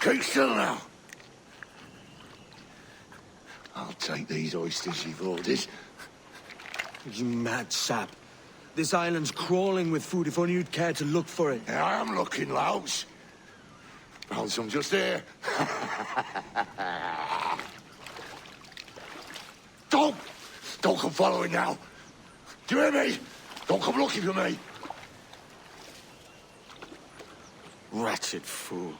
Keep still now. I'll take these oysters you've ordered. You mad sap. This island's crawling with food if only you'd care to look for it. Yeah, I am looking, Louse. Found some just here. Don't come following now. Do you hear me? Don't come looking for me. Wretched fool.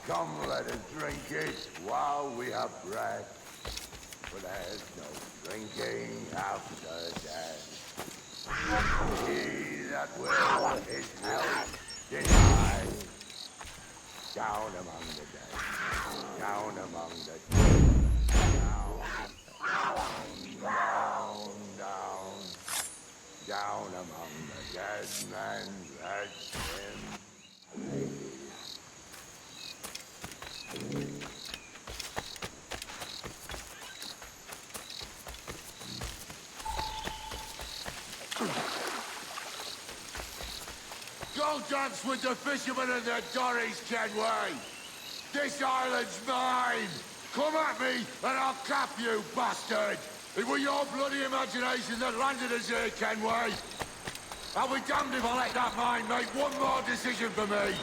Come, let us drink it while we have breath, for there's no drinking after death. He that will his health deny, down among the dead, down among the dead, down among the dead men, let him lay. Go dance with the fishermen and the dories, Kenway! This island's mine! Come at me, and I'll cap you, bastard! It was your bloody imagination that landed us here, Kenway! I'll be damned if I let that mind make one more decision for me!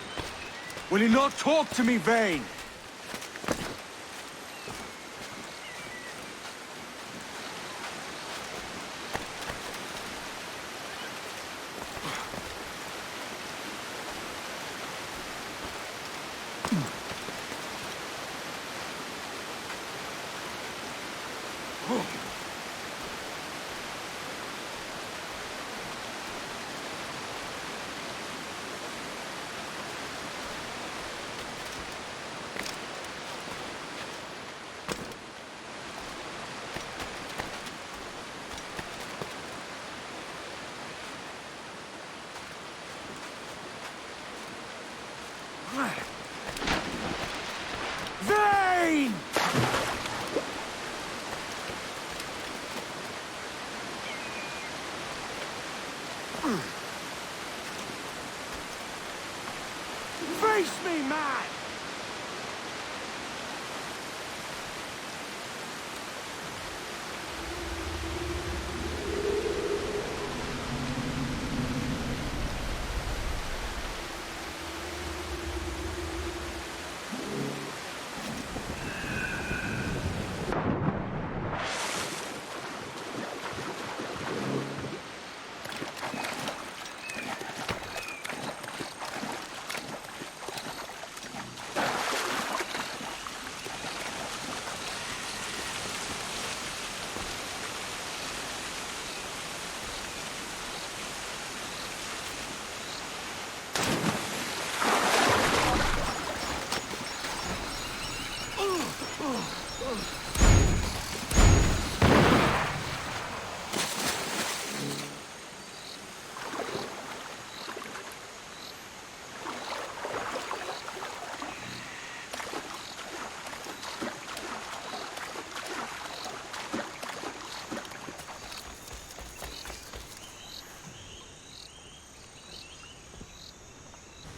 Will you not talk to me, Vane? Vane! Face me, man!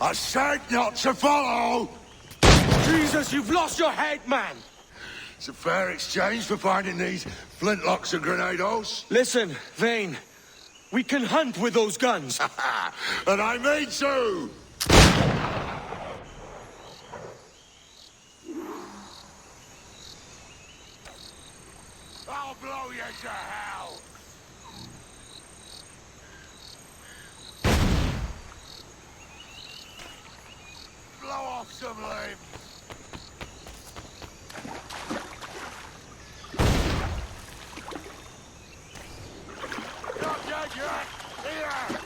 I said not to follow! Jesus, you've lost your head, man! It's a fair exchange for finding these flintlocks and grenados. Listen, Vane. We can hunt with those guns. And I mean to! I'll blow you to hell! Blow off some limbs! Not dead yet! Here!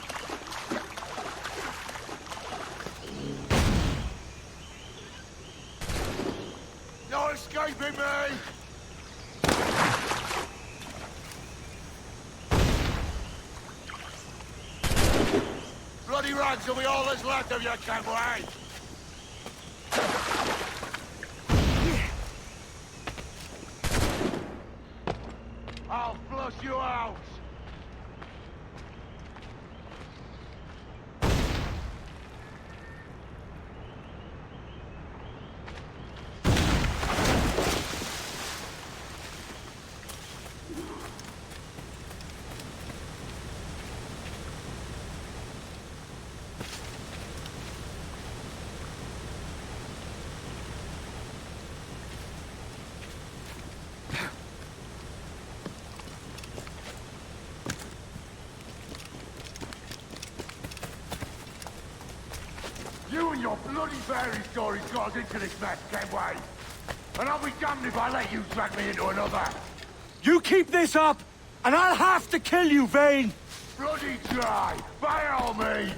escaping me? Bloody rags will be all that's left of you, Kenway! I'll flush you out! You and your bloody fairy stories got us into this mess, Kenway. And I'll be damned if I let you drag me into another. You keep this up, and I'll have to kill you, Vane! Bloody try, by all means.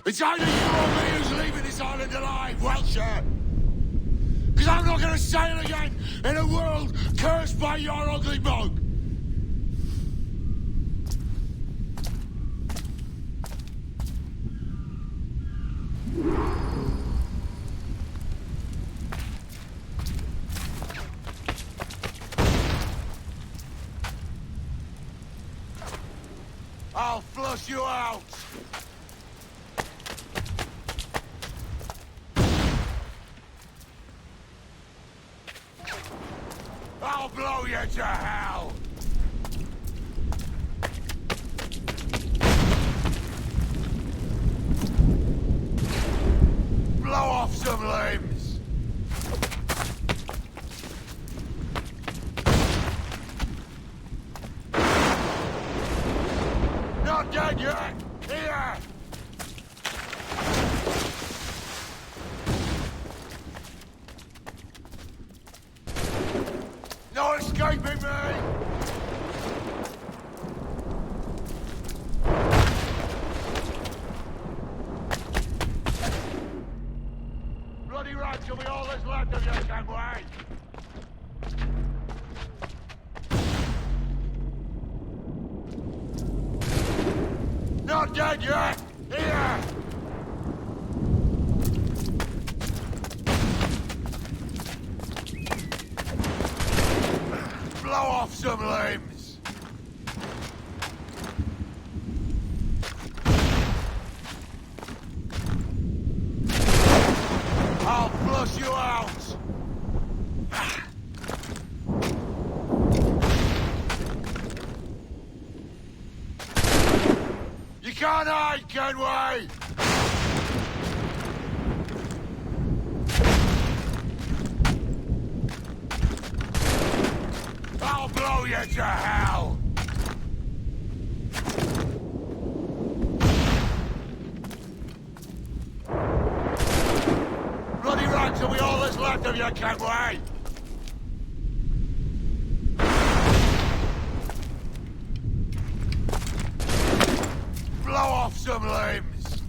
It's either you or me who's leaving this island alive, Welcher! Because I'm not gonna sail again in a world cursed by your ugly mug! I'll flush you out! I'll blow you to hell! Blow off some limbs! Not dead yet! Here! No escaping me! Bloody rats will be all that's left of you, Kenway! Not dead yet! Here! Blow off some limbs! I'll flush you out! You can't hide, Kenway! I'll blow you to hell! Bloody rags will be all that's left of you, Kenway! Blow off some limbs!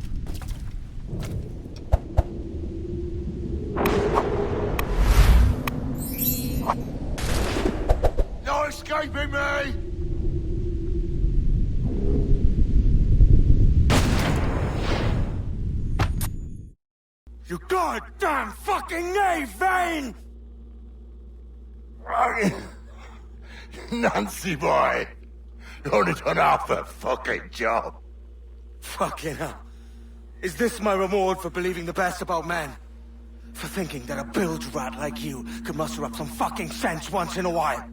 No escaping me! You goddamn fucking knave, Vane! Nancy boy! Only done half a fucking job! Fucking hell. Is this my reward for believing the best about men? For thinking that a bilge rat like you could muster up some fucking sense once in a while?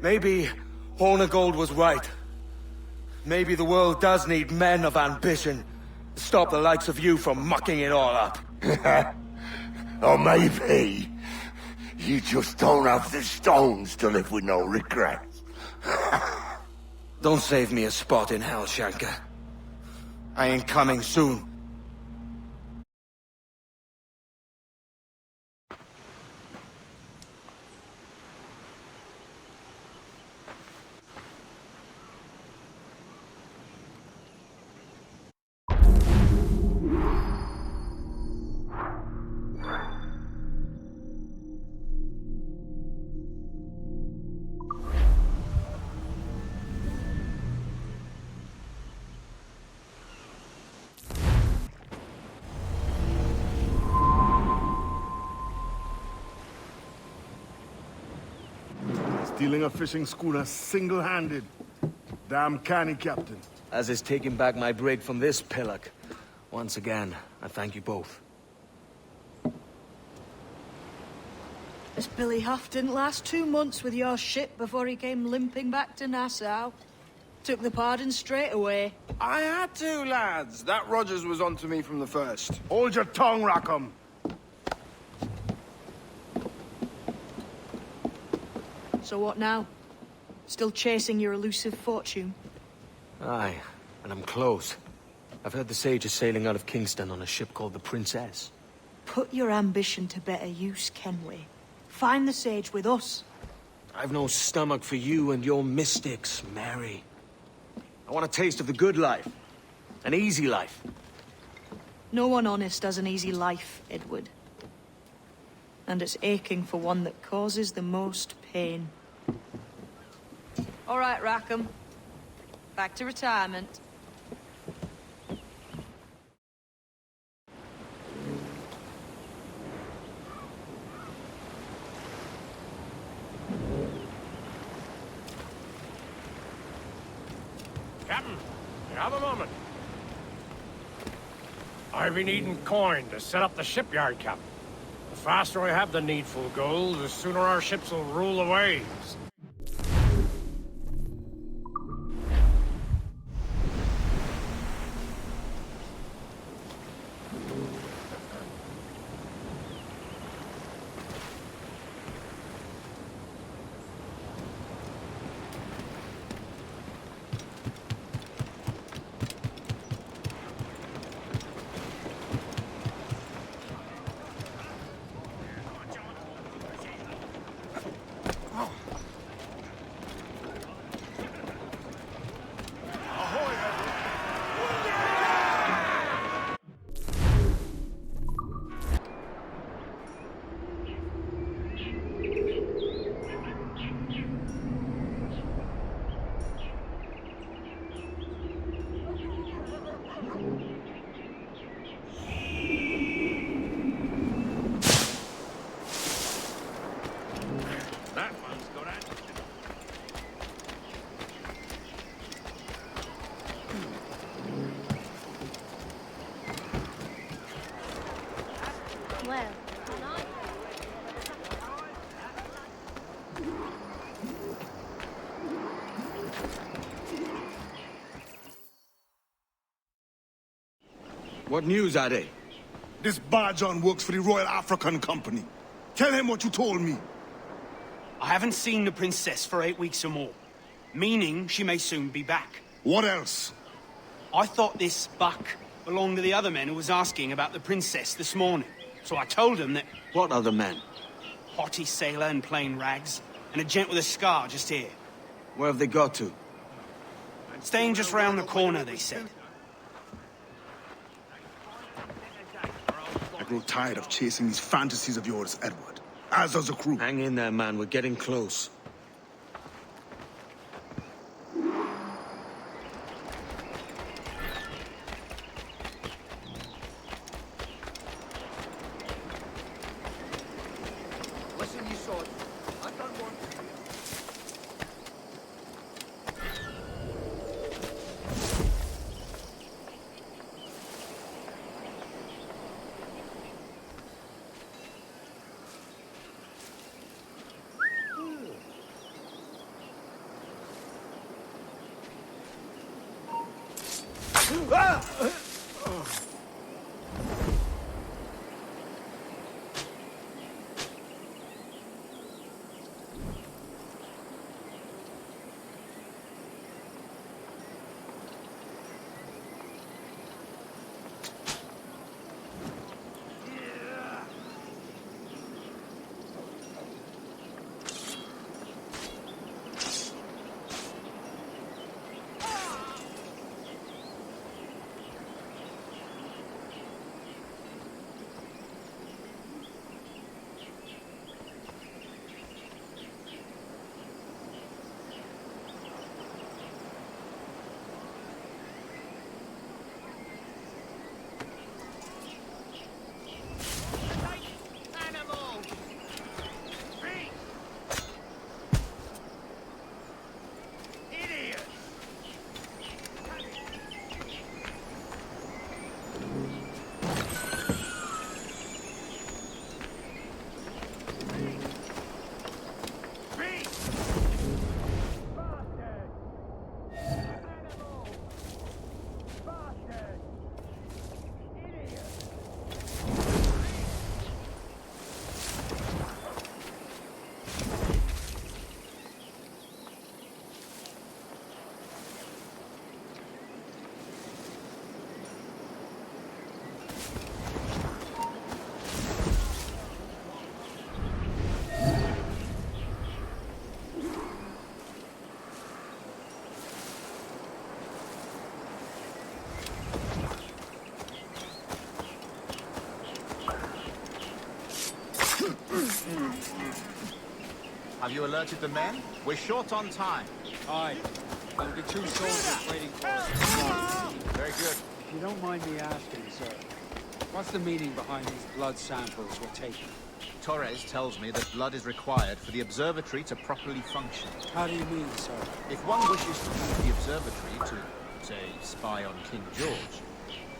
Maybe Horn of Gold was right. Maybe the world does need men of ambition to stop the likes of you from mucking it all up. Or maybe you just don't have the stones to live with no regrets. Don't save me a spot in hell, Shanka. I ain't coming soon. Stealing a fishing schooner single-handed. Damn canny, Captain. As is taking back my brig from this pillock. Once again, I thank you both. This Billy Huff didn't last 2 months with your ship before he came limping back to Nassau. Took the pardon straight away. I had to, lads. That Rogers was on to me from the first. Hold your tongue, Rackham. So what now? Still chasing your elusive fortune? Aye, and I'm close. I've heard the Sage is sailing out of Kingston on a ship called the Princess. Put your ambition to better use, Kenway. Find the Sage with us. I've no stomach for you and your mystics, Mary. I want a taste of the good life. An easy life. No one honest has an easy life, Edward. And it's aching for one that causes the most pain. All right, Rackham. Back to retirement. Captain, you have a moment. I've been needing coin to set up the shipyard, Captain. The faster I have the needful gold, the sooner our ships will rule the waves. What news, Ade? This Barjon works for the Royal African Company. Tell him what you told me. I haven't seen the princess for 8 weeks or more, meaning she may soon be back. What else? I thought this buck belonged to the other men who was asking about the princess this morning. So I told him that... What other men? Haughty sailor in plain rags, and a gent with a scar just here. Where have they got to? Staying just round the corner, they said. I grow tired of chasing these fantasies of yours, Edward. As does the crew. Hang in there, man. We're getting close. Listen, you sod. I don't want to. Have you alerted the men? We're short on time. Aye. There'll be 2 soldiers waiting for us. Very good. If you don't mind me asking, sir, what's the meaning behind these blood samples we're taking? Torres tells me that blood is required for the observatory to properly function. How do you mean, sir? If one wishes to use the observatory to, say, spy on King George,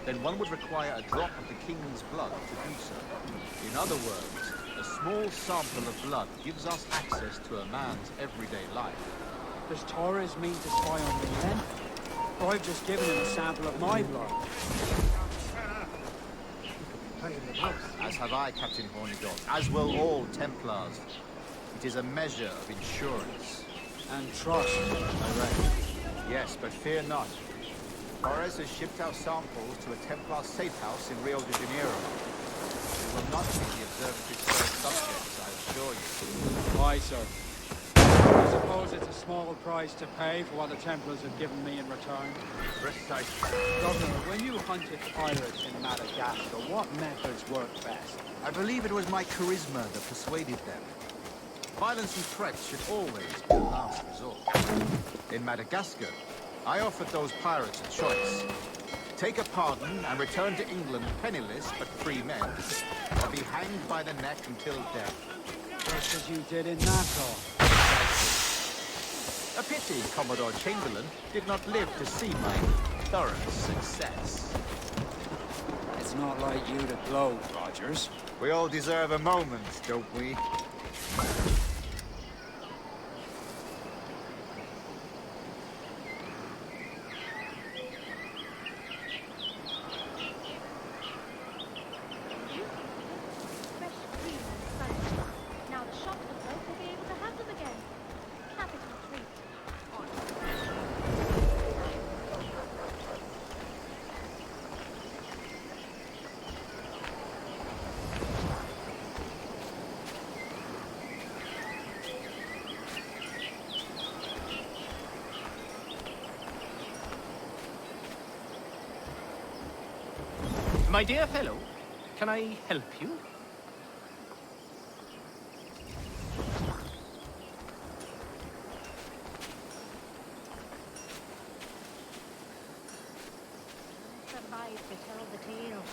then one would require a drop of the King's blood to do so. In other words, a small sample of blood gives us access to a man's everyday life. Does Torres mean to spy on me then? Or I've just given him a sample of my blood. As have I, Captain Hornigold, as will all Templars. It is a measure of insurance. And trust, I reckon. Yes, but fear not. Torres has shipped our samples to a Templar safe house in Rio de Janeiro. We will not be the observatory's first subjects, I assure you. Aye, sir. I suppose it's a small price to pay for what the Templars have given me in return. Precisely. Governor, when you hunted pirates in Madagascar, what methods worked best? I believe it was my charisma that persuaded them. Violence and threats should always be the last resort. In Madagascar, I offered those pirates a choice. Take a pardon and return to England penniless but free men, or be hanged by the neck until death. Just as you did in Nassau. A pity Commodore Chamberlain did not live to see my thorough success. It's not like you to gloat, Rogers. We all deserve a moment, don't we? Now the shop of folk will be able to have them again. Capital treat. My dear fellow, can I help you? Survive to tell the tale.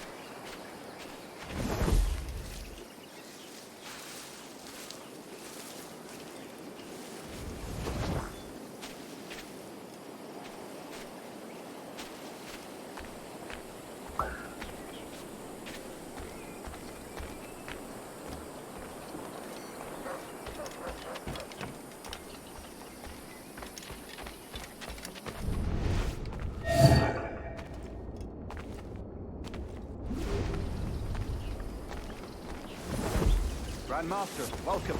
Grandmaster, welcome.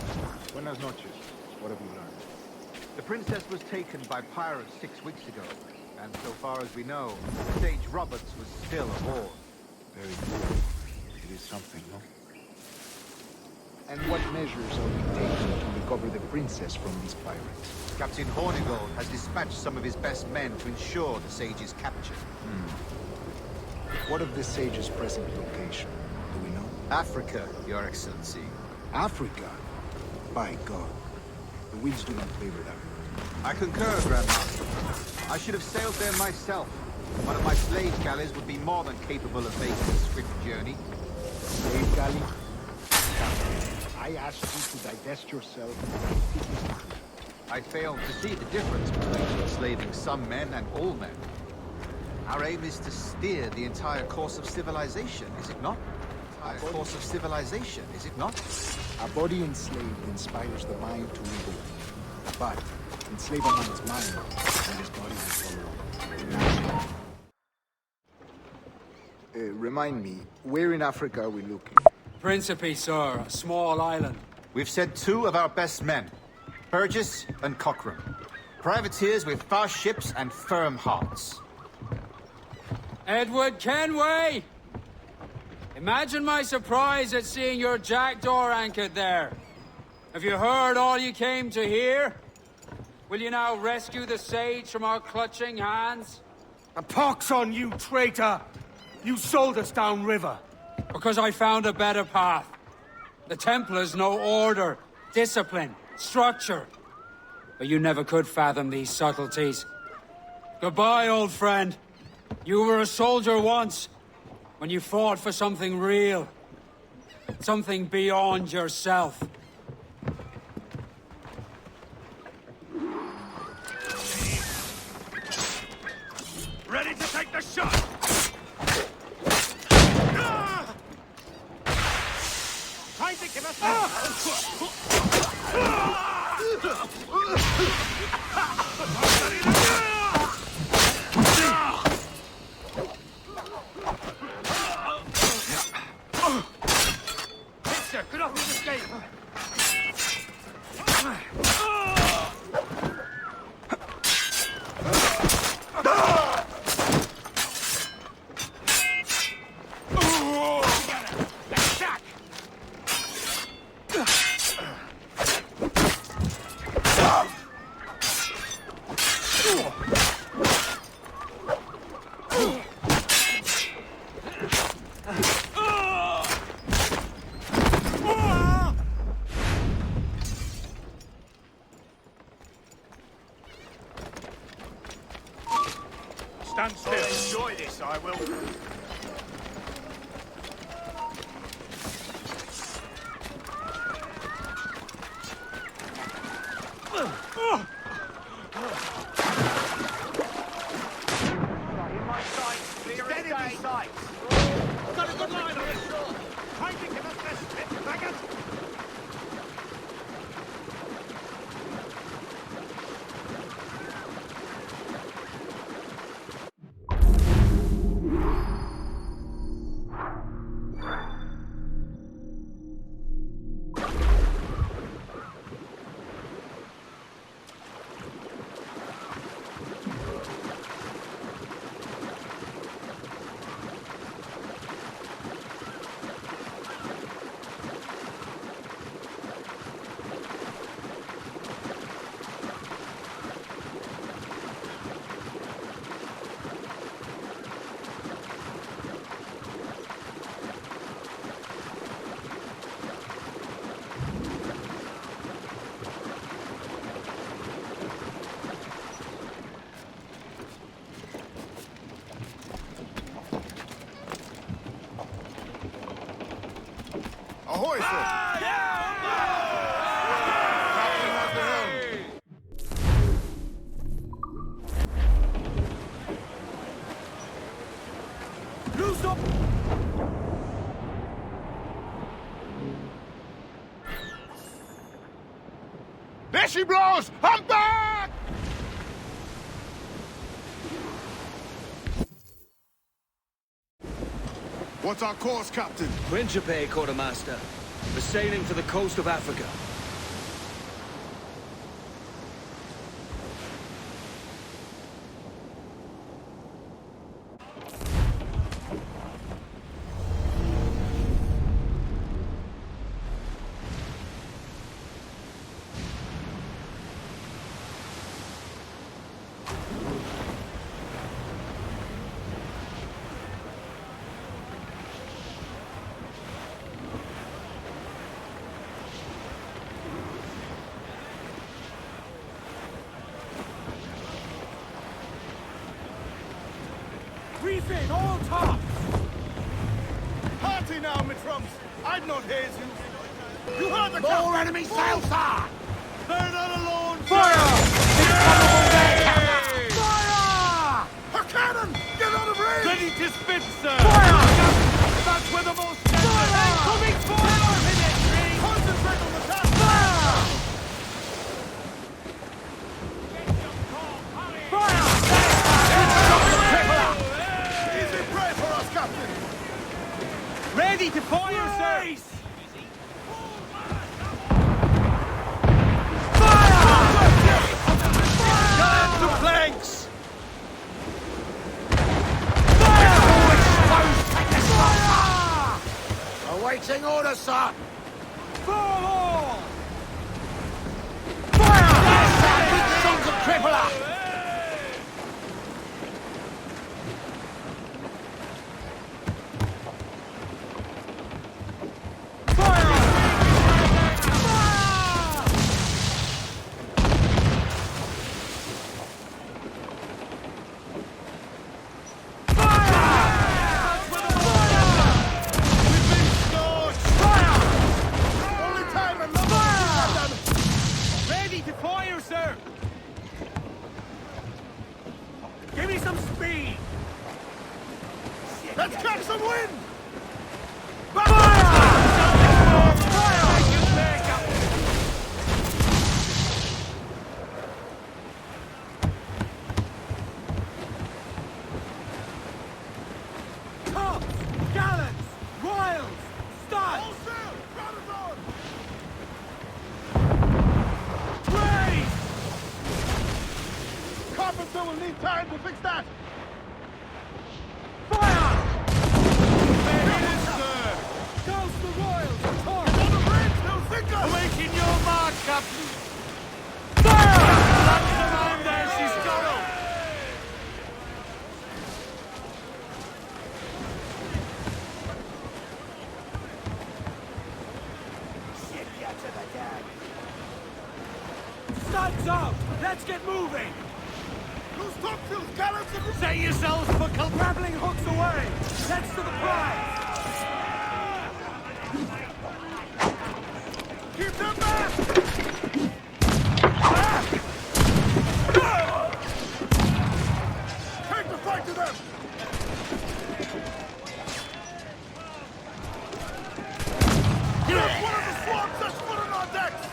Buenas noches. What have you learned? The princess was taken by pirates 6 weeks ago, and so far as we know, Sage Roberts was still aboard. Very good. It is something, no? And what measures are we taking to recover the princess from these pirates? Captain Hornigold has dispatched some of his best men to ensure the Sage's capture. What of the Sage's present location? Do we know? Africa, Your Excellency. Africa? By God. The winds do not favor them. I concur, Grandmaster. I should have sailed there myself. One of my slave galleys would be more than capable of making a swift journey. Slave galley? I asked you to divest yourself. I failed to see the difference between enslaving some men and all men. Our aim is to steer the entire course of civilization, is it not? Course of civilization, is it not? A body enslaved inspires the mind to revolt. But enslave a man's mind, and his body will follow. Remind me, where in Africa are we looking? Principe, sir, a small island. We've sent 2 of our best men, Burgess and Cochrane. Privateers with fast ships and firm hearts. Edward Kenway! Imagine my surprise at seeing your jackdaw anchored there. Have you heard all you came to hear? Will you now rescue the Sage from our clutching hands? A pox on you, traitor! You sold us downriver. Because I found a better path. The Templars know order, discipline, structure. But you never could fathom these subtleties. Goodbye, old friend. You were a soldier once, when you fought for something real. Something beyond yourself. Ready to take the shot! Time to give us Mister, get off this escape! Stand still. Enjoy this, I will. In my sights, clear as day. Got a good line on it. Time to give us this, faggot. Ahoy, sir! Captain has the helm. Loose up! There she blows! I'm back! What's our course, Captain? Principe, Quartermaster. We're sailing for the coast of Africa. Reef in, all tops! Party now, my trumps! I'd not haze you. You heard the More enemy sails, sir! They're not alone, Fire! Fire! Her cannon! Get out of range! Ready to spit, sir! Fire! That's where the most incoming fire! Concentrate on the task! Fire! Easy prey for us, Captain! Ready to fire, sir! Guard the planks! Awaiting orders, sir! Fall all! Fire! Sons of Crippler! Let's catch some wind! Carpenter will need time to fix that! Fire! Minister! Douse the royals! Torch! On the bridge! They'll sink us! Awaiting your mark, Captain! Fire! That's the man there, she's got him! Shit, get to the deck! Sun's out! Let's get moving! Loose topsails, gallants, and... Set yourselves for grappling hooks away! That's to the prize! Keep them back! Take the fight to them! Get one of the swarms that's footing on decks!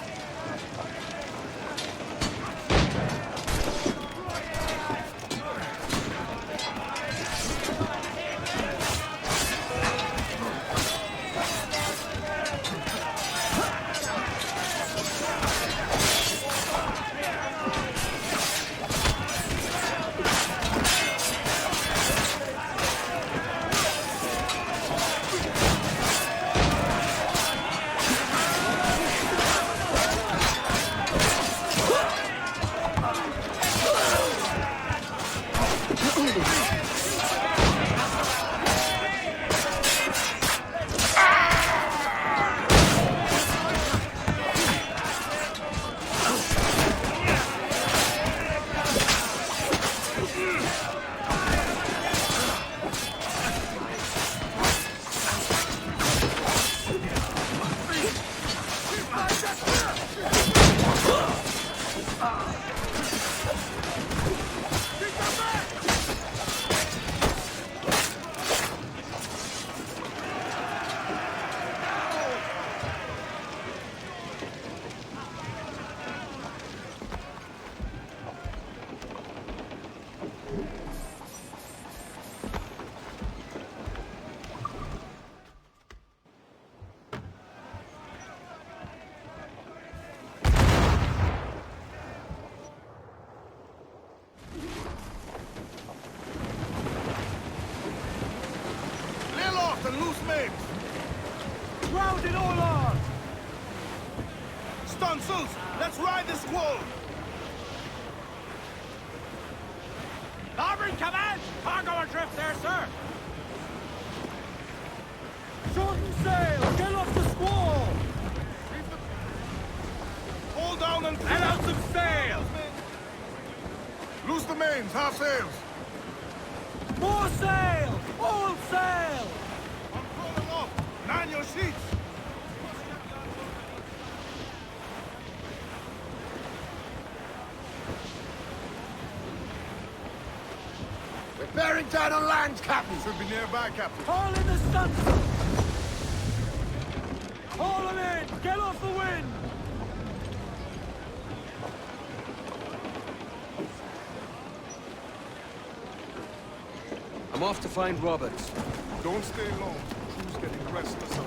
And loose mates! Round it all on! Stunsails, let's ride this squall! Larboard command! Cargo adrift there, sir! Shorten sail! Get off the squall! Hold down and let out some sails! Loose the mains, half sails! More sail! All sail! Man your sheets! We're bearing down on land, Captain! Should be nearby, Captain. Haul in the stunsail! Haul them in! Get off the wind! I'm off to find Roberts. Don't stay long. Crew's getting restless.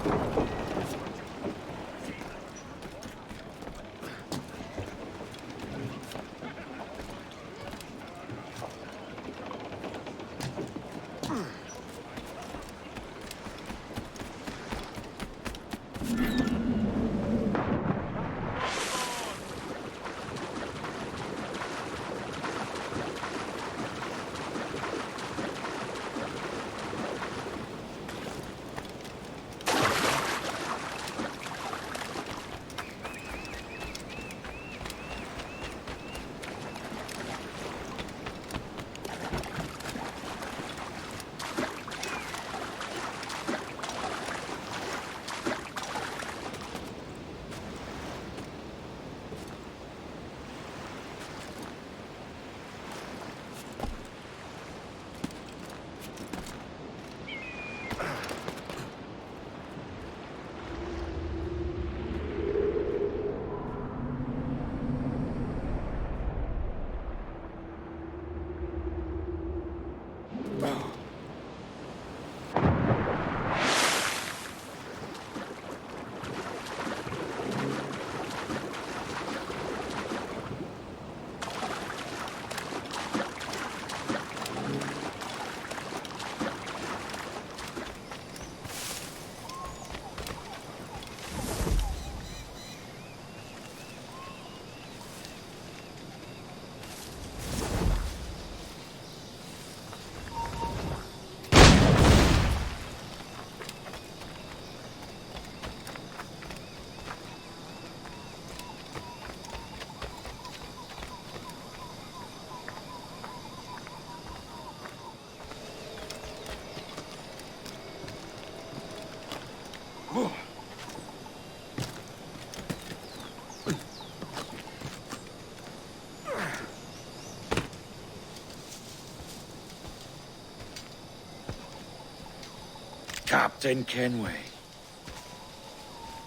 Captain Kenway.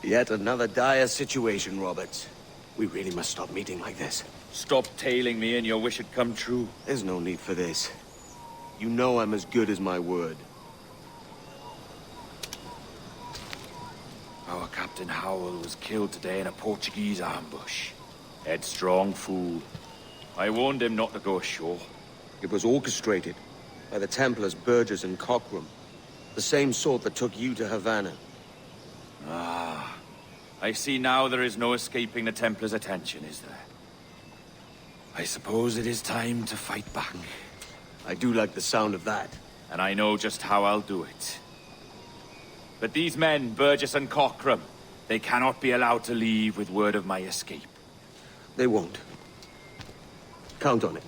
Yet another dire situation, Roberts. We really must stop meeting like this. Stop tailing me and your wish had come true. There's no need for this. You know I'm as good as my word. Our Captain Howell was killed today in a Portuguese ambush. Headstrong fool. I warned him not to go ashore. It was orchestrated by the Templars Burgess and Cockram. The same sort that took you to Havana. Ah. I see now there is no escaping the Templars' attention, is there? I suppose it is time to fight back. I do like the sound of that. And I know just how I'll do it. But these men, Burgess and Cockram, they cannot be allowed to leave with word of my escape. They won't. Count on it.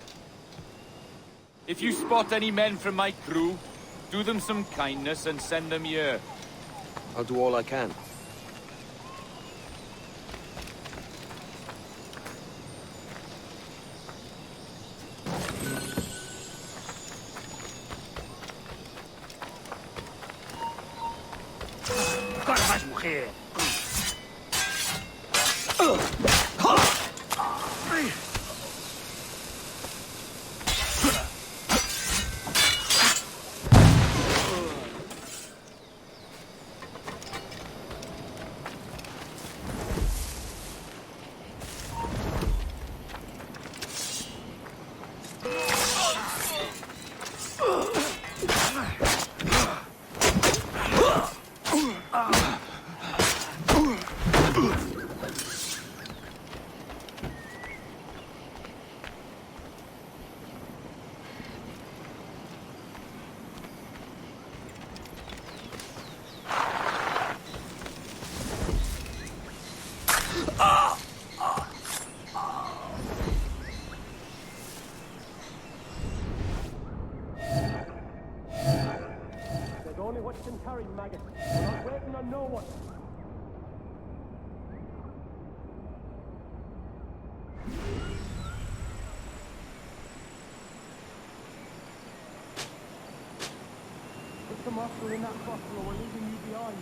If you spot any men from my crew, do them some kindness and send them here. I'll do all I can. Mujer. Can carry maggot. We're not waiting on no one. Put some muscle in that bottle or we're leaving you behind.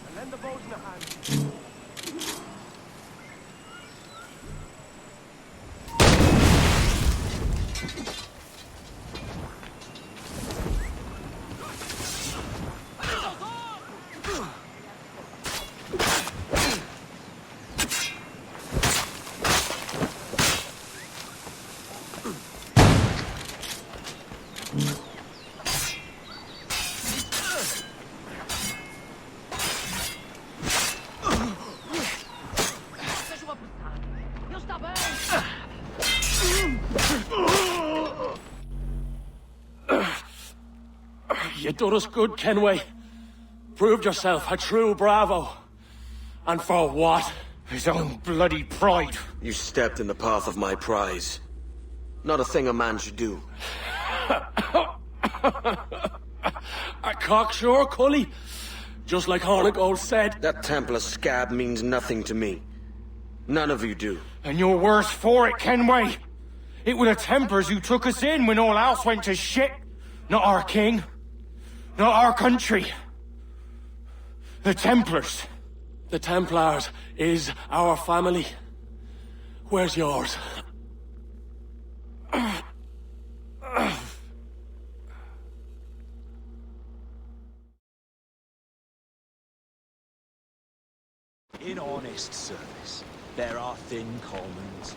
And lend the boat in a hand. You done us good, Kenway. Proved yourself a true bravo. And for what? His own bloody pride. You stepped in the path of my prize. Not a thing a man should do. A cocksure, Cully. Just like Hornigold said. That Templar scab means nothing to me. None of you do. And you're worse for it, Kenway. It were the Templars who took us in when all else went to shit. Not our king. Not our country. The Templars. The Templars is our family. Where's yours? In honest service, there are thin commons,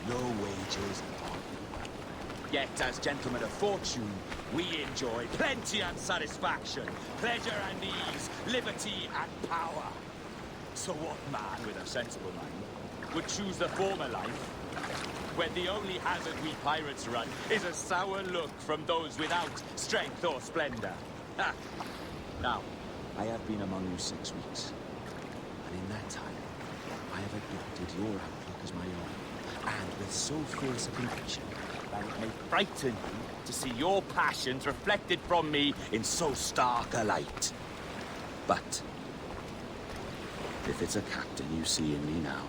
low wages, yet as gentlemen of fortune, we enjoy plenty and satisfaction, pleasure and ease, liberty and power. So what man with a sensible mind would choose the former life, when the only hazard we pirates run is a sour look from those without strength or splendor? Ha! Now, I have been among you 6 weeks, and in that time, adopted your outlook as my own, and with so fierce a conviction that it may frighten you to see your passions reflected from me in so stark a light. But if it's a captain you see in me now,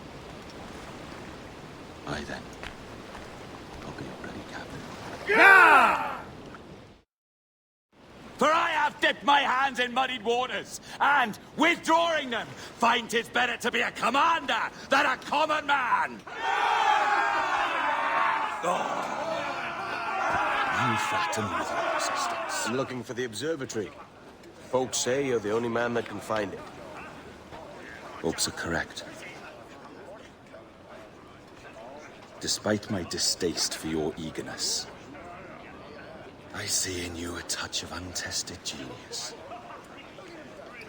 I then, I'll be your bloody captain. Yeah! For I have dipped my hands in muddied waters, and, withdrawing them, find 'tis better to be a commander than a common man! You flatter me with your persistence. I'm looking for the observatory. Folks say you're the only man that can find it. Hopes are correct. Despite my distaste for your eagerness, I see in you a touch of untested genius.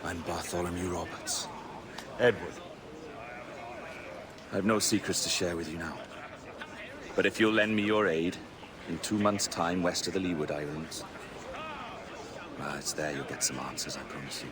I'm Bartholomew Roberts. Edward. I've no secrets to share with you now. But if you'll lend me your aid, in 2 months' time west of the Leeward Islands, well, it's there you'll get some answers, I promise you.